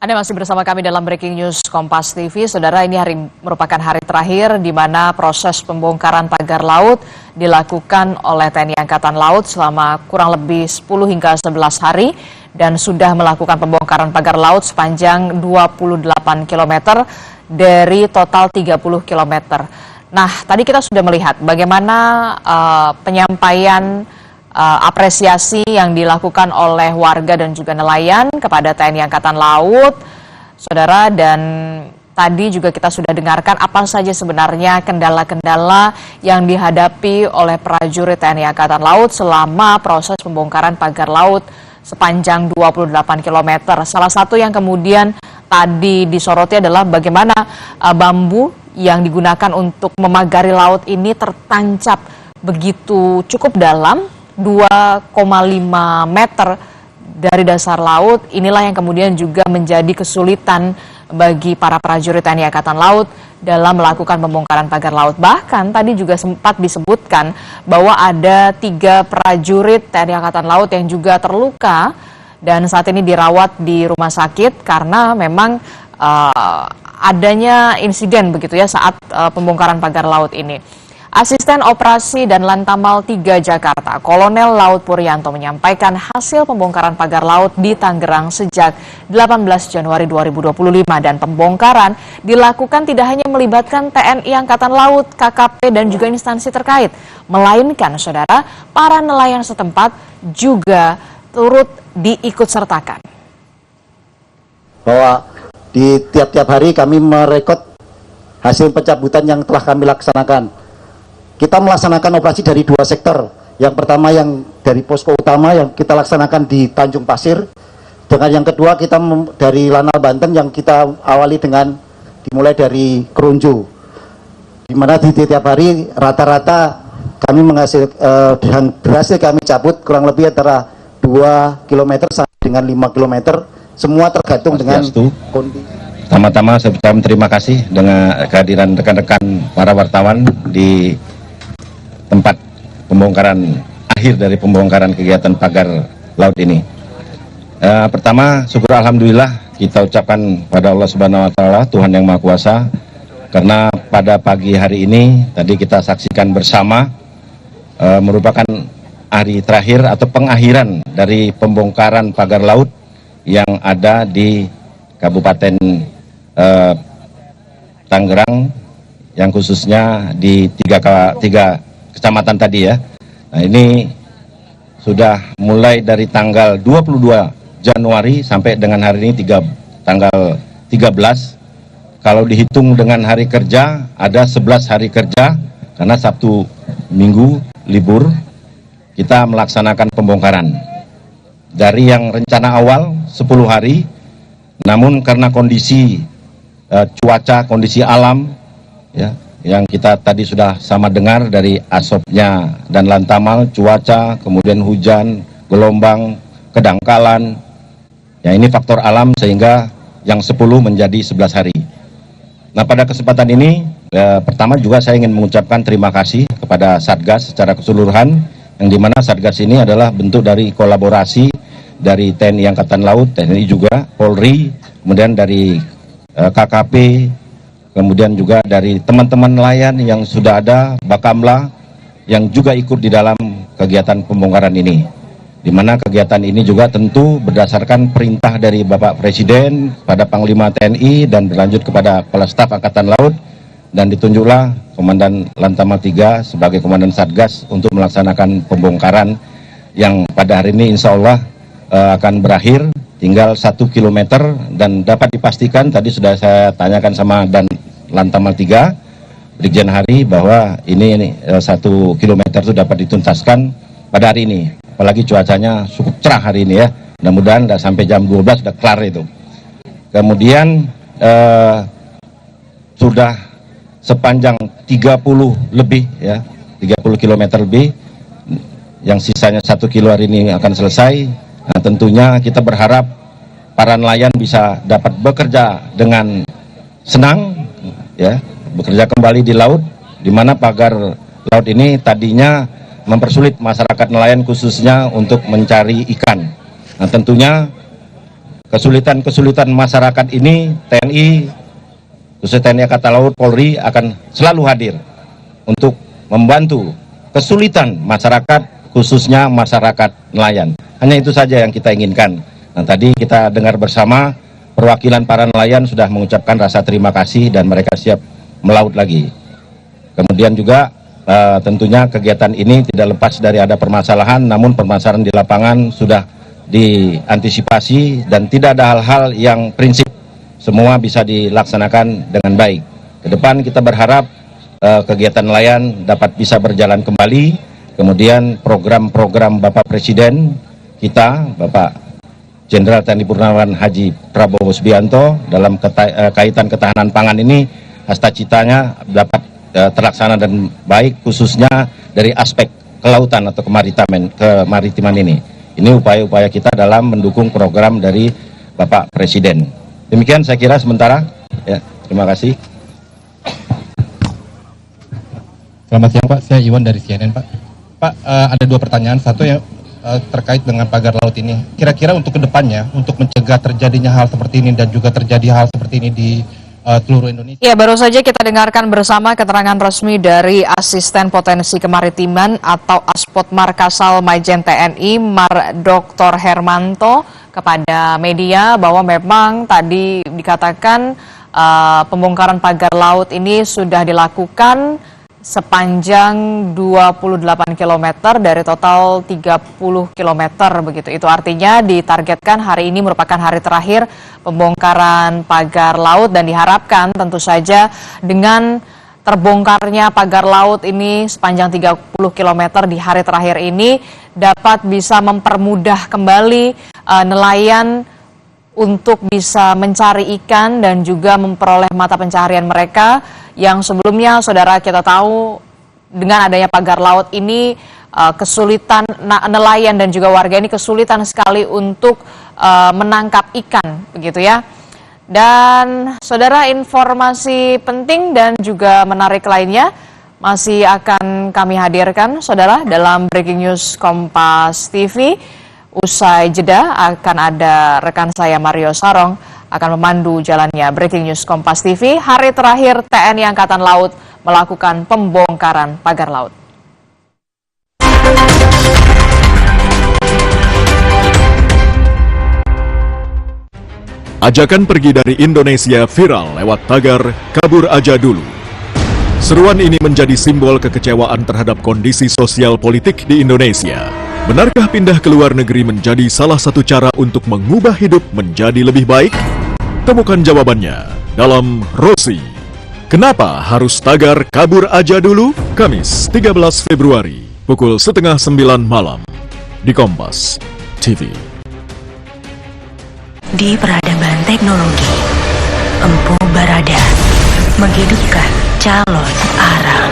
Anda masih bersama kami dalam Breaking News Kompas TV. Saudara, ini merupakan hari terakhir di mana proses pembongkaran pagar laut dilakukan oleh TNI Angkatan Laut selama kurang lebih 10 hingga 11 hari dan sudah melakukan pembongkaran pagar laut sepanjang 28 km dari total 30 km. Nah, tadi kita sudah melihat bagaimana penyampaian apresiasi yang dilakukan oleh warga dan juga nelayan kepada TNI Angkatan Laut, saudara, dan tadi juga kita sudah dengarkan apa saja sebenarnya kendala-kendala yang dihadapi oleh prajurit TNI Angkatan Laut selama proses pembongkaran pagar laut sepanjang 28 km. Salah satu yang kemudian tadi disoroti adalah bagaimana bambu yang digunakan untuk memagari laut ini tertancap begitu cukup dalam, 2,5 meter dari dasar laut. Inilah yang kemudian juga menjadi kesulitan bagi para prajurit TNI Angkatan Laut dalam melakukan pembongkaran pagar laut. Bahkan tadi juga sempat disebutkan bahwa ada 3 prajurit TNI Angkatan Laut yang juga terluka dan saat ini dirawat di rumah sakit karena memang adanya insiden begitu ya saat pembongkaran pagar laut ini. Asisten Operasi dan Lantamal 3 Jakarta, Kolonel Laut Puryanto menyampaikan hasil pembongkaran pagar laut di Tangerang sejak 18 Januari 2025 dan pembongkaran dilakukan tidak hanya melibatkan TNI Angkatan Laut, KKP dan juga instansi terkait, melainkan saudara, para nelayan setempat juga turut diikutsertakan. Bahwa di tiap-tiap hari kami merekod hasil pencabutan yang telah kami laksanakan. Kita melaksanakan operasi dari 2 sektor. Yang pertama yang dari posko utama yang kita laksanakan di Tanjung Pasir. Dengan yang kedua kita dari Lanal Banten yang kita awali dengan dimulai dari Kronjo. Di mana di tiap hari rata-rata kami dan berhasil kami cabut kurang lebih antara 2 km sampai dengan 5 km. Semua tergantung dengan kondisi. Pertama-tama saya ucapkan terima kasih dengan kehadiran rekan-rekan para wartawan di tempat pembongkaran akhir dari pembongkaran kegiatan pagar laut ini. Pertama, syukur alhamdulillah kita ucapkan pada Allah Subhanahu wa taala, Tuhan yang Maha Kuasa, karena pada pagi hari ini tadi kita saksikan bersama merupakan hari terakhir atau pengakhiran dari pembongkaran pagar laut yang ada di Kabupaten Tangerang, yang khususnya di tiga kecamatan tadi ya. Nah, ini sudah mulai dari tanggal 22 Januari sampai dengan hari ini tanggal 13. Kalau dihitung dengan hari kerja ada 11 hari kerja karena Sabtu Minggu libur. Kita melaksanakan pembongkaran. Dari yang rencana awal 10 hari, namun karena kondisi cuaca, kondisi alam ya, yang kita tadi sudah sama dengar dari Asopnya dan Lantamal, cuaca, kemudian hujan, gelombang, kedangkalan, ya ini faktor alam sehingga yang 10 menjadi 11 hari. Nah, pada kesempatan ini pertama juga saya ingin mengucapkan terima kasih kepada Satgas secara keseluruhan, yang dimana Satgas ini adalah bentuk dari kolaborasi dari TNI Angkatan Laut, TNI juga, Polri, kemudian dari KKP, kemudian juga dari teman-teman nelayan yang sudah ada, Bakamla, yang juga ikut di dalam kegiatan pembongkaran ini. Di mana kegiatan ini juga tentu berdasarkan perintah dari Bapak Presiden pada Panglima TNI dan berlanjut kepada Kepala Staf Angkatan Laut, dan ditunjuklah Komandan Lantamal 3 sebagai Komandan Satgas untuk melaksanakan pembongkaran yang pada hari ini insya Allah akan berakhir, tinggal 1 km, dan dapat dipastikan tadi sudah saya tanyakan sama dan Lantamal 3 Brigjen Hari bahwa ini 1 km itu dapat dituntaskan pada hari ini, apalagi cuacanya cukup cerah hari ini ya, mudah-mudahan sampai jam 12 sudah kelar itu. Kemudian sudah sepanjang 30 lebih ya, 30 km lebih, yang sisanya 1 kilo hari ini akan selesai. Nah, tentunya kita berharap para nelayan bisa dapat bekerja dengan senang ya, bekerja kembali di laut, di mana pagar laut ini tadinya mempersulit masyarakat nelayan khususnya untuk mencari ikan. Nah, tentunya kesulitan-kesulitan masyarakat ini TNI, khususnya TNI Angkatan Laut, Polri akan selalu hadir untuk membantu kesulitan masyarakat, khususnya masyarakat nelayan. Hanya itu saja yang kita inginkan. Nah, tadi kita dengar bersama perwakilan para nelayan sudah mengucapkan rasa terima kasih dan mereka siap melaut lagi. Kemudian juga tentunya kegiatan ini tidak lepas dari ada permasalahan, namun permasalahan di lapangan sudah diantisipasi dan tidak ada hal-hal yang prinsip, semua bisa dilaksanakan dengan baik. Ke depan kita berharap kegiatan nelayan dapat bisa berjalan kembali, kemudian program-program Bapak Presiden kita, Bapak Jenderal TNI Purnawirawan Haji Prabowo Subianto dalam kaitan ketahanan pangan ini, cita-citanya dapat terlaksana dan baik, khususnya dari aspek kelautan atau kemaritiman ini. Ini upaya-upaya kita dalam mendukung program dari Bapak Presiden. Demikian saya kira sementara. Ya, terima kasih. Selamat siang Pak, saya Iwan dari CNN Pak. Pak, ada dua pertanyaan. Satu yang terkait dengan pagar laut ini. Kira-kira untuk kedepannya, untuk mencegah terjadinya hal seperti ini dan juga terjadi hal seperti ini di seluruh Indonesia. Ya, baru saja kita dengarkan bersama keterangan resmi dari Asisten Potensi Kemaritiman atau Aspotmar Kasal Majen TNI Mar Dr. Hermanto kepada media bahwa memang tadi dikatakan pembongkaran pagar laut ini sudah dilakukan sepanjang 28 km dari total 30 km begitu. Itu artinya ditargetkan hari ini merupakan hari terakhir pembongkaran pagar laut dan diharapkan tentu saja dengan terbongkarnya pagar laut ini sepanjang 30 km di hari terakhir ini dapat bisa mempermudah kembali nelayan untuk bisa mencari ikan dan juga memperoleh mata pencaharian mereka yang sebelumnya saudara kita tahu dengan adanya pagar laut ini kesulitan nelayan dan juga warga ini kesulitan sekali untuk menangkap ikan begitu ya. Dan saudara, informasi penting dan juga menarik lainnya masih akan kami hadirkan saudara dalam Breaking News Kompas TV. Usai jeda akan ada rekan saya Mario Sarong akan memandu jalannya Breaking News Kompas TV. Hari terakhir TNI Angkatan Laut melakukan pembongkaran pagar laut. Ajakan pergi dari Indonesia viral lewat tagar "Kabur aja dulu". Seruan ini menjadi simbol kekecewaan terhadap kondisi sosial politik di Indonesia. Benarkah pindah ke luar negeri menjadi salah satu cara untuk mengubah hidup menjadi lebih baik? Temukan jawabannya dalam Rosi. Kenapa harus tagar "Kabur aja dulu"? Kamis 13 Februari, pukul 8:30 malam, di Kompas TV. Di peradaban teknologi, Empu Barada menghidupkan calon arang.